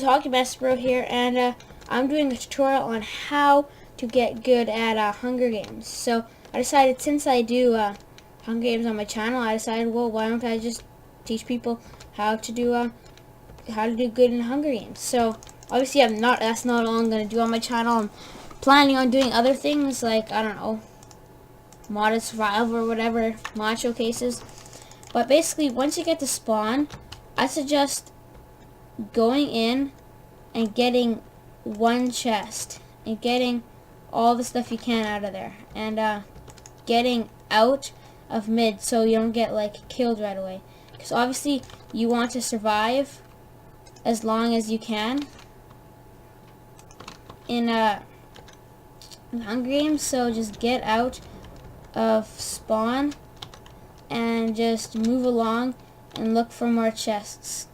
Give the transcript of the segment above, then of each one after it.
Hockey Master Bro here, and I'm doing a tutorial on how to get good at Hunger Games. So I decided, since I do Hunger Games on my channel, I decided, well, why don't I just teach people how to do good in Hunger Games. So obviously that's not all I'm going to do on my channel. I'm planning on doing other things like, I don't know, modded survival or whatever, mod showcases. But basically, once you get to spawn, I suggest going in and getting one chest and getting all the stuff you can out of there, and getting out of mid so you don't get like killed right away, because obviously you want to survive as long as you can in Hunger Games. So just get out of spawn and just move along and look for more chests.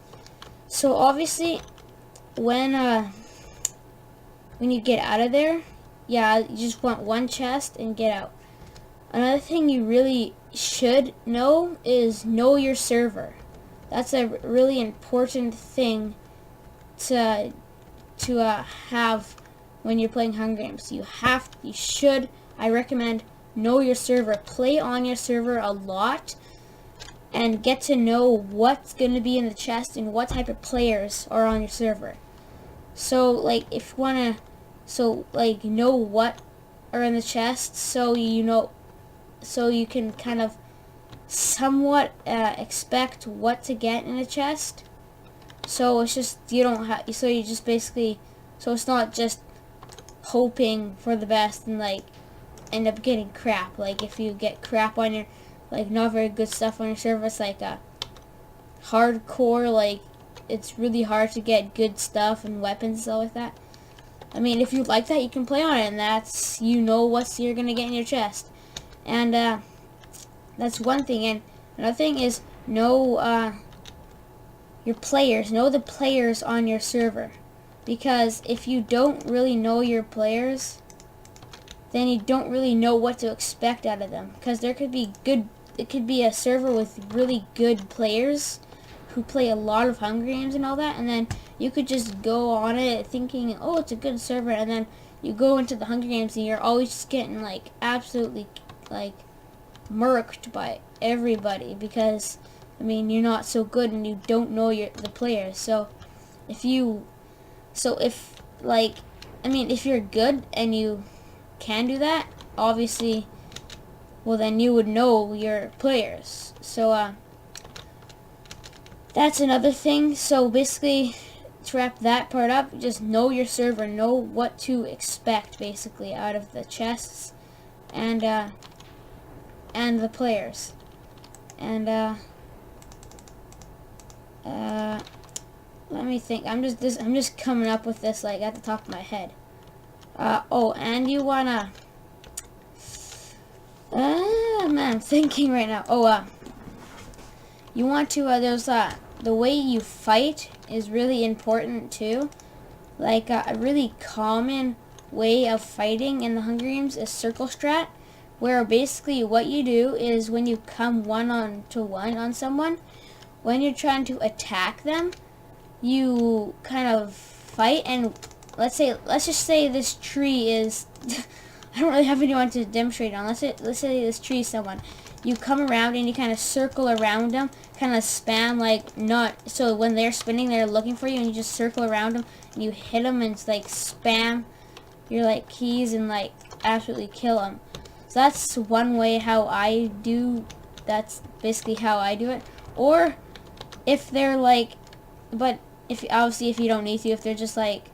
So obviously when you get out of there, yeah, you just want one chest and get out. Another thing you really should know is know your server. That's a really important thing to have when you're playing Hunger Games. I recommend know your server. Play on your server a lot and get to know what's going to be in the chest and what type of players are on your server. So like if you want to know what are in the chest, so you can kind of somewhat expect what to get in a chest. So it's just so it's not just hoping for the best and like end up getting crap. Like if you get crap on your, like, not very good stuff on your server, it's like a hardcore, like it's really hard to get good stuff and weapons and stuff like that. I mean, if you like that, you can play on it, and that's, what you're gonna get in your chest. And that's one thing. And another thing is know your players. Know the players on your server, because if you don't really know your players, then you don't really know what to expect out of them. Because it could be a server with really good players who play a lot of Hunger Games and all that, and then you could just go on it thinking, oh, it's a good server, and then you go into the Hunger Games and you're always just getting like absolutely like murked by everybody, because I mean, you're not so good and you don't know the players. So if you're good and you can do that, obviously, well, then you would know your players. So that's another thing. So basically, to wrap that part up, just know your server, know what to expect basically out of the chests and the players. And let me think. I'm just coming up with this like at the top of my head. And you wanna man, I'm thinking right now. You want to the way you fight is really important too. Like a really common way of fighting in the Hunger Games is circle strat, where basically what you do is when you come one-on-to-one on someone, when you're trying to attack them, you kind of fight, and let's just say this tree is I don't really have anyone to demonstrate on. Let's say this tree is someone. You come around and you kind of circle around them, kind of spam, like, not so when they're spinning, they're looking for you, and you just circle around them and you hit them and like spam your like keys and like absolutely kill them. So that's one way how I do. That's basically how I do it. Or if they're like, but if you don't need to, if they're just like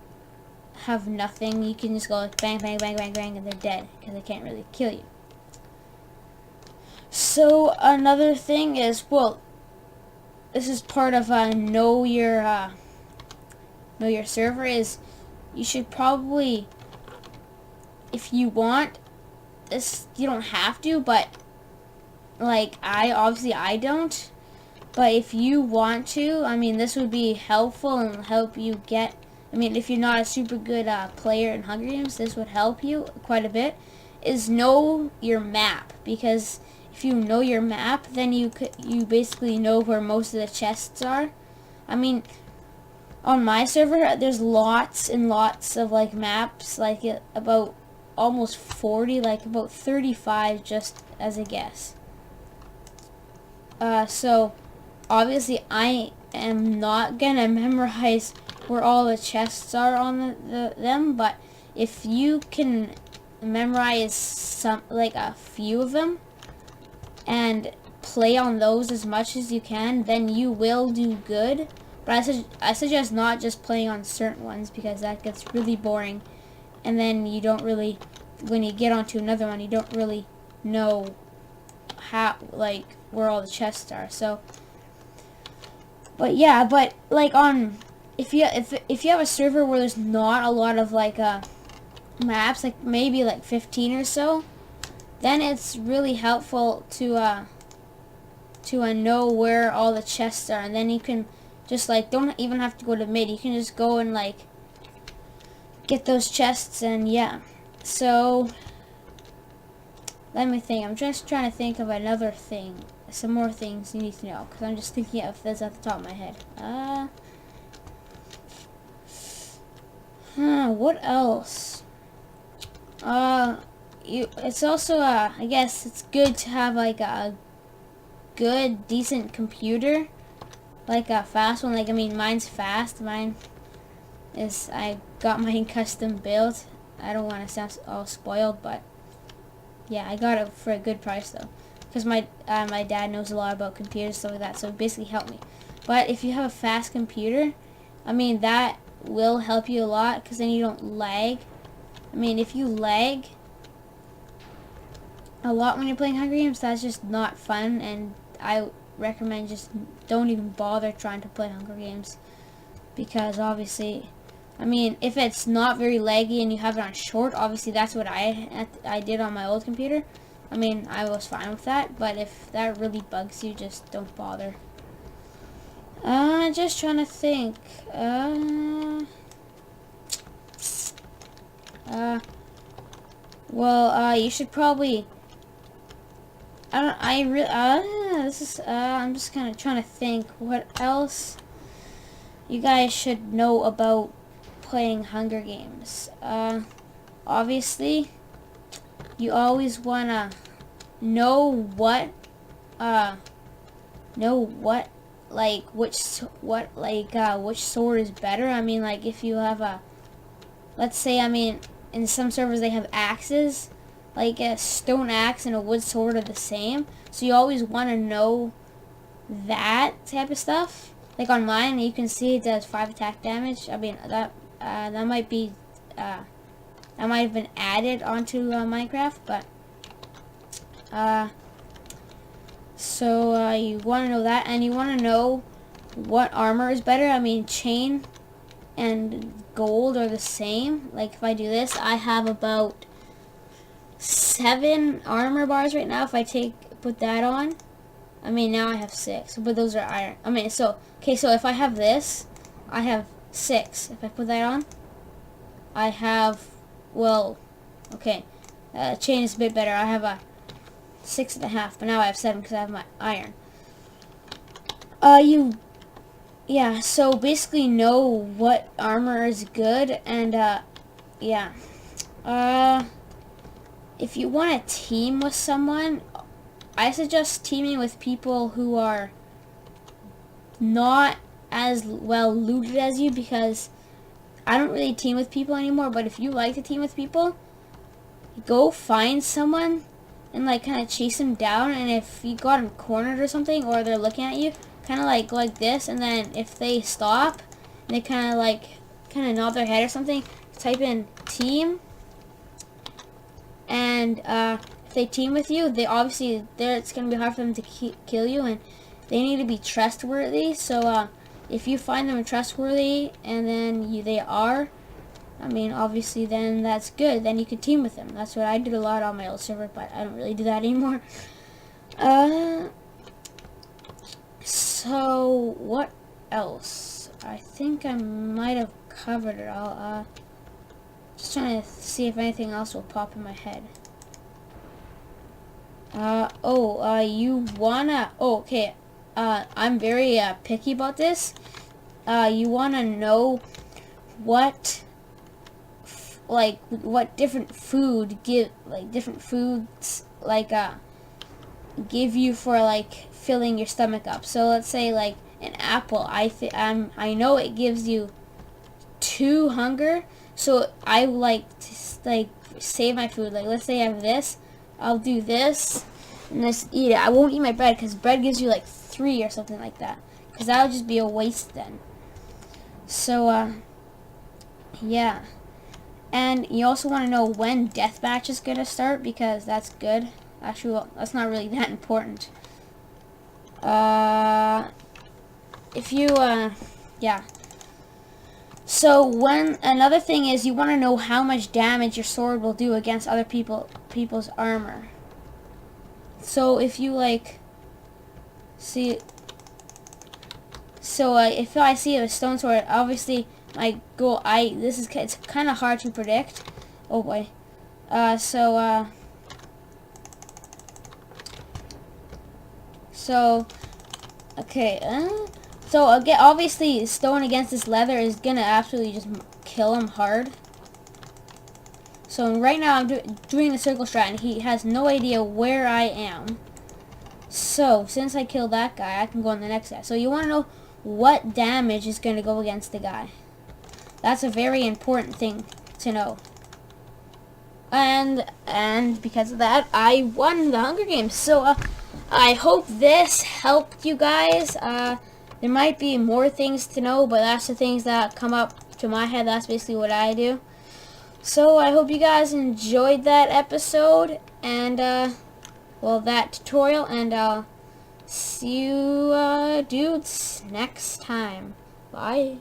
have nothing, you can just go like bang, bang, bang, bang, bang, and they're dead because they can't really kill you. So another thing is, well, this is part of know your server, is you should probably, if you want this, you don't have to, but like I don't, but if you want to, I mean, this would be helpful and help you get, I mean, if you're not a super good player in Hunger Games, this would help you quite a bit, is know your map. Because if you know your map, then you basically know where most of the chests are. I mean, on my server, there's lots and lots of like maps, like about almost 40, like about 35 just as a guess. So obviously I am not gonna memorize where all the chests are on them, but if you can memorize some, like a few of them, and play on those as much as you can, then you will do good. But I suggest not just playing on certain ones, because that gets really boring, and then you don't really, when you get onto another one, you don't really know how, like, where all the chests are. So, but yeah, but like on, if you have a server where there's not a lot of like maps, like maybe like 15 or so, then it's really helpful to know where all the chests are, and then you can just like, don't even have to go to mid, you can just go and like get those chests. And yeah, so let me think. I'm just trying to think of another thing, some more things you need to know, because I'm just thinking of this at the top of my head. What else? It's also I guess it's good to have like a good, decent computer, like a fast one. Like, I mean, mine's fast. Mine is, I got mine custom built. I don't want to sound all spoiled, but yeah, I got it for a good price though, because my dad knows a lot about computers, stuff like that, so it basically helped me. But if you have a fast computer, I mean, that will help you a lot, because then you don't lag. I mean, if you lag a lot when you're playing Hunger Games, that's just not fun, and I recommend just don't even bother trying to play Hunger Games, because obviously, I mean, if it's not very laggy and you have it on short, obviously that's what I did on my old computer. I mean, I was fine with that, but if that really bugs you, just don't bother. Just trying to think. Well, you should probably, I'm just kind of trying to think what else you guys should know about playing Hunger Games. Obviously, you always want to know what, which sword is better. I mean, like, if you have a, let's say, I mean, in some servers they have axes, like a stone axe and a wood sword are the same, so you always want to know that type of stuff. Like on mine, you can see it does 5 attack damage. I mean, that might be that might have been added onto Minecraft, but so you want to know that, and you want to know what armor is better. I mean, chain and gold are the same. Like, if I do this, I have about 7 armor bars right now. If I put that on, I mean, now I have 6, but those are iron. I mean, so okay, so if I have this, I have 6. If I put that on, I have, well, okay, chain is a bit better. I have a 6.5, but now I have 7 because I have my iron. Yeah, so basically know what armor is good, and yeah. If you want to team with someone, I suggest teaming with people who are not as well looted as you, because I don't really team with people anymore. But if you like to team with people, go find someone and like kind of chase them down, and if you got them cornered or something, or they're looking at you, kind of like go like this, and then if they stop and they kind of nod their head or something, type in team, and if they team with you, they obviously, it's going to be hard for them to kill you, and they need to be trustworthy. So if you find them trustworthy, and then they are, I mean, obviously then that's good, then you can team with them. That's what I did a lot on my old server, but I don't really do that anymore. So what else? I think I might have covered it all. Just trying to see if anything else will pop in my head. You wanna, okay, I'm very picky about this. you want to know what what different foods give you for like filling your stomach up. So let's say like an apple, I know it gives you 2 hunger, so I like to like save my food. Like let's say I have this, I'll do this and just eat it. I won't eat my bread because bread gives you like 3 or something like that, because that would just be a waste then. So yeah. And you also want to know when deathmatch is gonna start, because that's good. Actually, well, that's not really that important. If you yeah. So another thing is, you want to know how much damage your sword will do against other people's armor. So if you like see, so if I see a stone sword, obviously my goal, it's kind of hard to predict. Oh boy. Okay. So again, obviously, stone against this leather is gonna absolutely just kill him hard. So right now I'm doing the circle strat, and he has no idea where I am. So since I killed that guy, I can go on the next guy. So you want to know what damage is gonna go against the guy. That's a very important thing to know. And because of that, I won the Hunger Games. So I hope this helped you guys. There might be more things to know, but that's the things that come up to my head. That's basically what I do. So I hope you guys enjoyed that episode, and well, that tutorial, and I'll see you dudes next time. Bye.